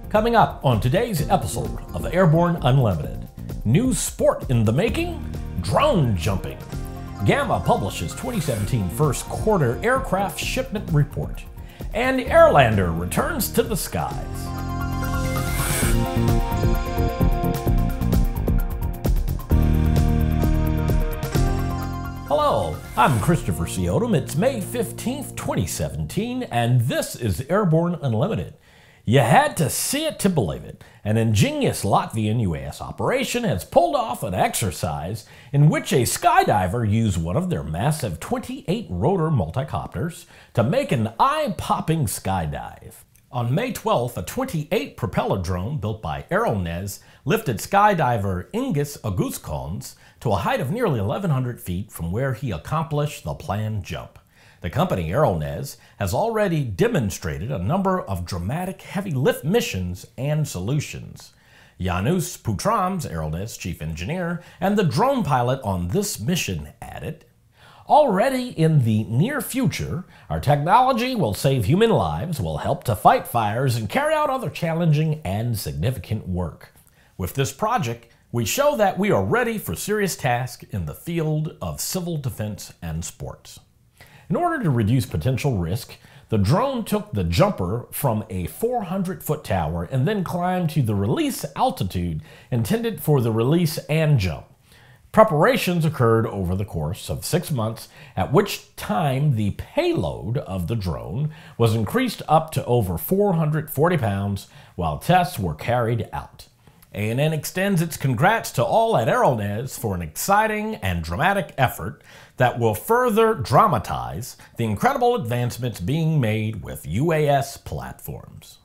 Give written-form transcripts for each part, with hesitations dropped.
Coming up on today's episode of Airborne Unlimited, new sport in the making, drone jumping. GAMA publishes 2017 first quarter aircraft shipment report, and Airlander returns to the skies. Hello, I'm Christopher Siotum. It's May 15th, 2017, and this is Airborne Unlimited. You had to see it to believe it. An ingenious Latvian UAS operation has pulled off an exercise in which a skydiver used one of their massive 28-rotor multi-copters to make an eye-popping skydive. On May 12th, a 28-propeller drone built by Aerones lifted skydiver Ingus Augstkalns to a height of nearly 1,100 feet from where he accomplished the planned jump. The company Aerones has already demonstrated a number of dramatic heavy lift missions and solutions. Jānis Putrams, Aerones chief engineer, and the drone pilot on this mission added, "Already in the near future, our technology will save human lives, will help to fight fires, and carry out other challenging and significant work. With this project, we show that we are ready for serious tasks in the field of civil defense and sports." In order to reduce potential risk, the drone took the jumper from a 400-foot tower and then climbed to the release altitude intended for the release and jump. Preparations occurred over the course of 6 months, at which time the payload of the drone was increased up to over 440 pounds while tests were carried out. ANN extends its congrats to all at Aerones for an exciting and dramatic effort that will further dramatize the incredible advancements being made with UAS platforms.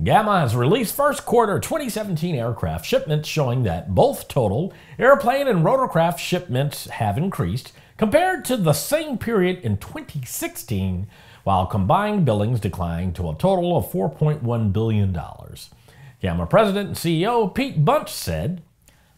GAMA has released first quarter 2017 aircraft shipments showing that both total airplane and rotorcraft shipments have increased compared to the same period in 2016, while combined billings declined to a total of $4.1 billion. GAMA President and CEO Pete Bunch said,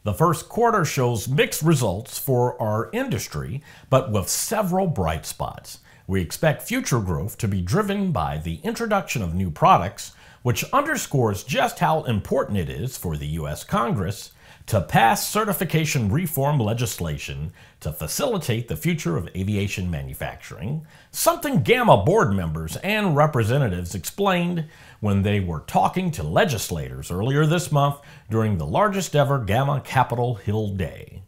"The first quarter shows mixed results for our industry, but with several bright spots. We expect future growth to be driven by the introduction of new products, which underscores just how important it is for the U.S. Congress to pass certification reform legislation to facilitate the future of aviation manufacturing, something GAMA board members and representatives explained when they were talking to legislators earlier this month during the largest ever GAMA Capitol Hill Day."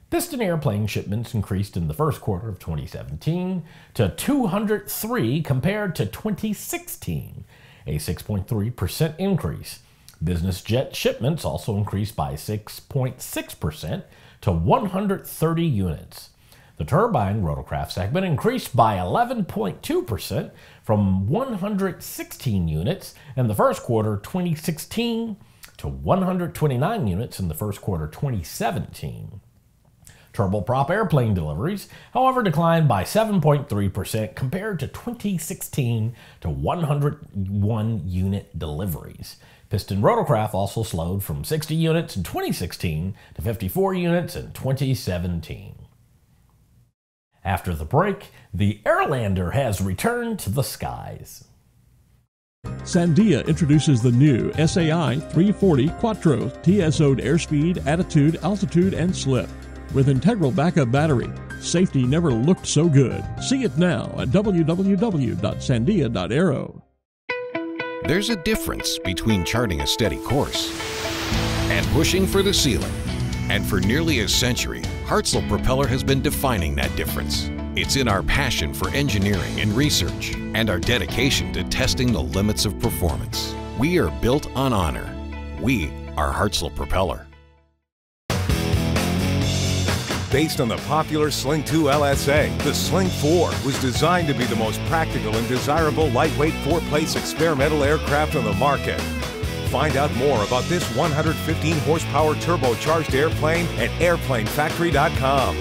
Piston airplane shipments increased in the first quarter of 2017 to 203 compared to 2016, a 6.3% increase. Business jet shipments also increased by 6.6% to 130 units. The turbine rotorcraft segment increased by 11.2% from 116 units in the first quarter 2016 to 129 units in the first quarter 2017. Turboprop airplane deliveries, however, declined by 7.3% compared to 2016 to 101 unit deliveries. Piston rotorcraft also slowed from 60 units in 2016 to 54 units in 2017. After the break, the Airlander has returned to the skies. Sandia introduces the new SAI 340 Quattro TSO'd airspeed, attitude, altitude, and slip. With integral backup battery, safety never looked so good. See it now at www.sandia.aero. There's a difference between charting a steady course and pushing for the ceiling. And for nearly a century, Hartzell Propeller has been defining that difference. It's in our passion for engineering and research and our dedication to testing the limits of performance. We are built on honor. We are Hartzell Propeller. Based on the popular Sling 2 LSA, the Sling 4 was designed to be the most practical and desirable lightweight four-place experimental aircraft on the market. Find out more about this 115 horsepower turbocharged airplane at airplanefactory.com.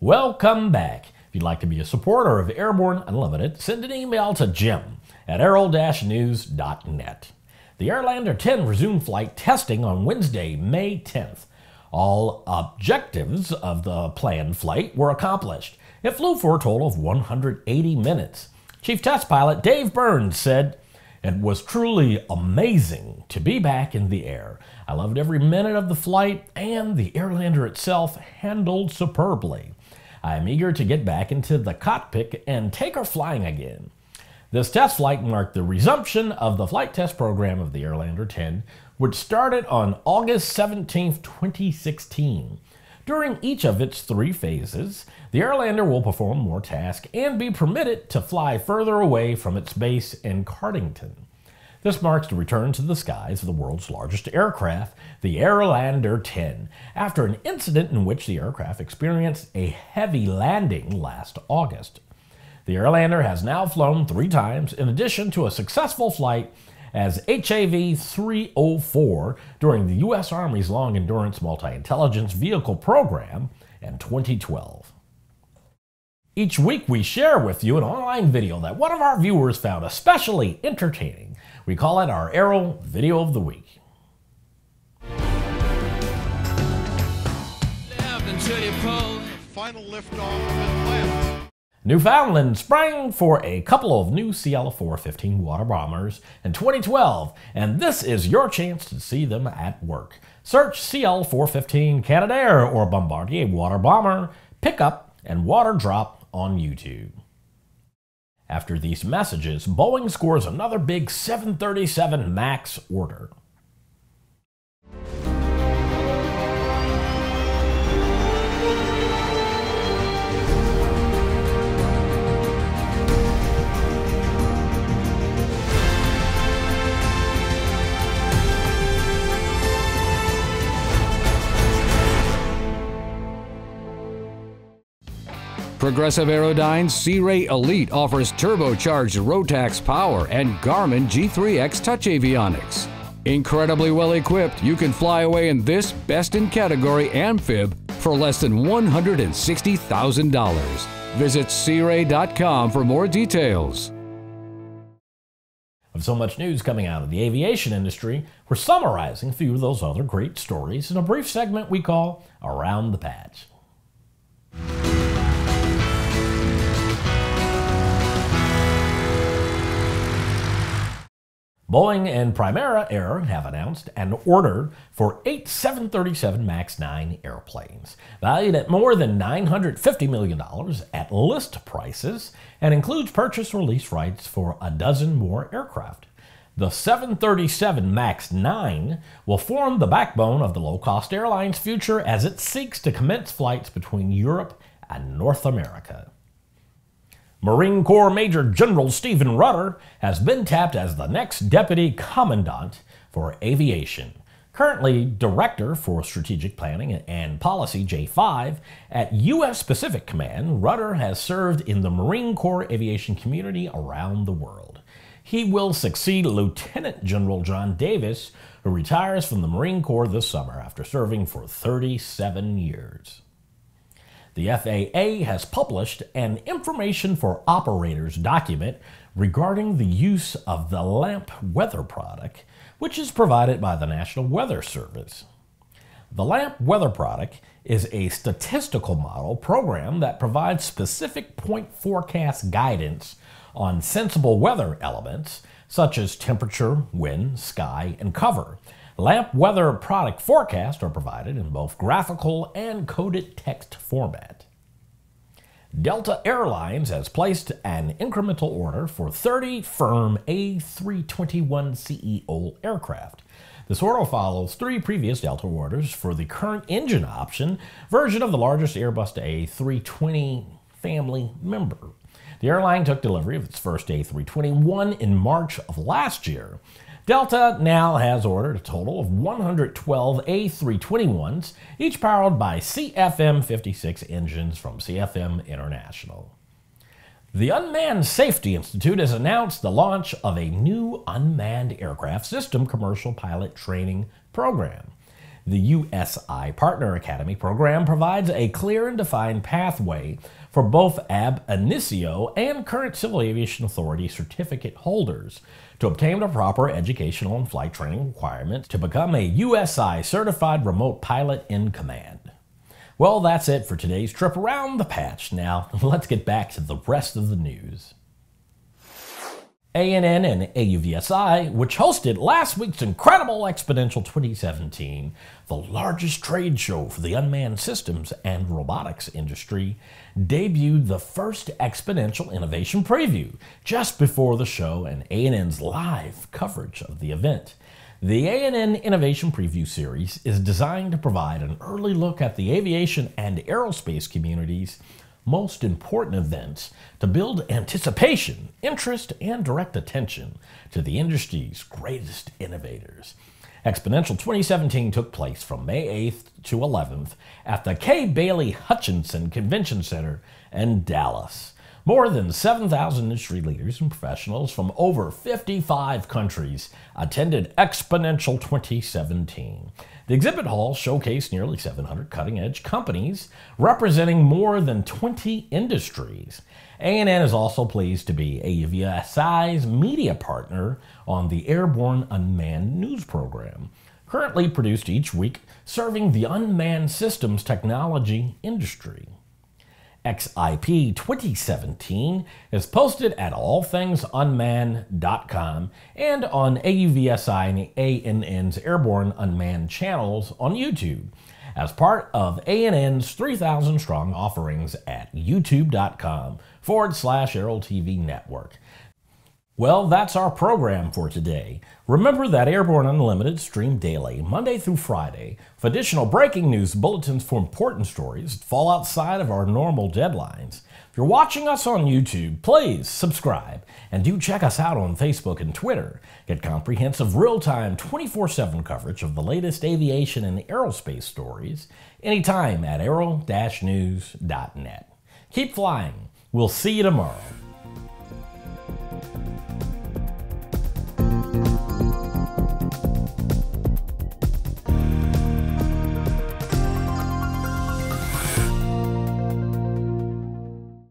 Welcome back. If you'd like to be a supporter of Airborne Unlimited, send an email to jim@aero-news.net. The Airlander 10 resumed flight testing on Wednesday, May 10th. All objectives of the planned flight were accomplished. It flew for a total of 180 minutes. Chief Test Pilot Dave Burns said, "It was truly amazing to be back in the air. I loved every minute of the flight, and the Airlander itself handled superbly. I am eager to get back into the cockpit and take her flying again." This test flight marked the resumption of the flight test program of the Airlander 10, which started on August 17, 2016. During each of its 3 phases, the Airlander will perform more tasks and be permitted to fly further away from its base in Cardington. This marks the return to the skies of the world's largest aircraft, the Airlander 10, after an incident in which the aircraft experienced a heavy landing last August. The Airlander has now flown 3 times, in addition to a successful flight as HAV-304 during the U.S. Army's Long Endurance Multi-Intelligence Vehicle Program in 2012. Each week we share with you an online video that one of our viewers found especially entertaining. We call it our Aero Video of the Week. Final liftoff of Atlanta. Newfoundland sprang for a couple of new CL-415 water bombers in 2012, and this is your chance to see them at work. Search CL-415 Canadair or Bombardier water bomber, pickup, and water drop on YouTube. After these messages, Boeing scores another big 737 MAX order. Progressive Aerodyne's Sea-Ray Elite offers turbocharged Rotax power and Garmin G3X Touch avionics. Incredibly well equipped, you can fly away in this best-in-category amphib for less than $160,000. Visit searay.com for more details. With so much news coming out of the aviation industry, we're summarizing a few of those other great stories in a brief segment we call Around the Patch. Boeing and Primera Air have announced an order for 8 737 MAX 9 airplanes, valued at more than $950 million at list prices, and includes purchase or lease rights for a dozen more aircraft. The 737 MAX 9 will form the backbone of the low-cost airline's future as it seeks to commence flights between Europe and North America. Marine Corps Major General Stephen Rutter has been tapped as the next Deputy Commandant for Aviation. Currently Director for Strategic Planning and Policy J5 at U.S. Pacific Command, Rutter has served in the Marine Corps aviation community around the world. He will succeed Lieutenant General John Davis, who retires from the Marine Corps this summer after serving for 37 years. The FAA has published an Information for Operators document regarding the use of the LAMP weather product, which is provided by the National Weather Service. The LAMP weather product is a statistical model program that provides specific point forecast guidance on sensible weather elements such as temperature, wind, sky, and cover. LAMP weather product forecasts are provided in both graphical and coded text format. Delta Airlines has placed an incremental order for 30 firm A321ceo aircraft. This order follows 3 previous Delta orders for the current engine option version of the largest Airbus A320 family member. The airline took delivery of its first A321 in March of last year. Delta now has ordered a total of 112 A321s, each powered by CFM56 engines from CFM International. The Unmanned Safety Institute has announced the launch of a new unmanned aircraft system commercial pilot training program. The USI Partner Academy program provides a clear and defined pathway for both ab initio and current Civil Aviation Authority certificate holders to obtain the proper educational and flight training requirements to become a USI certified remote pilot in command. Well, that's it for today's trip around the patch. Now, let's get back to the rest of the news. ANN and AUVSI, which hosted last week's incredible XPONENTIAL 2017, the largest trade show for the unmanned systems and robotics industry, debuted the first XPONENTIAL Innovation Preview just before the show and ANN's live coverage of the event. The ANN Innovation Preview Series is designed to provide an early look at the aviation and aerospace community's most important events to build anticipation, interest, and direct attention to the industry's greatest innovators. XPONENTIAL 2017 took place from May 8th to 11th at the K. Bailey Hutchinson Convention Center in Dallas. More than 7,000 industry leaders and professionals from over 55 countries attended XPONENTIAL 2017. The exhibit hall showcased nearly 700 cutting-edge companies representing more than 20 industries. ANN is also pleased to be AUVSI's media partner on the Airborne Unmanned News program, currently produced each week serving the unmanned systems technology industry. XIP 2017 is posted at allthingsunmanned.com and on AUVSI and ANN's Airborne Unmanned channels on YouTube as part of ANN's 3,000 strong offerings at youtube.com/aero-tv network. Well, that's our program for today. Remember that Airborne Unlimited stream daily, Monday through Friday, with additional breaking news bulletins for important stories that fall outside of our normal deadlines. If you're watching us on YouTube, please subscribe, and do check us out on Facebook and Twitter. Get comprehensive, real-time, 24/7 coverage of the latest aviation and aerospace stories anytime at aero-news.net. Keep flying. We'll see you tomorrow.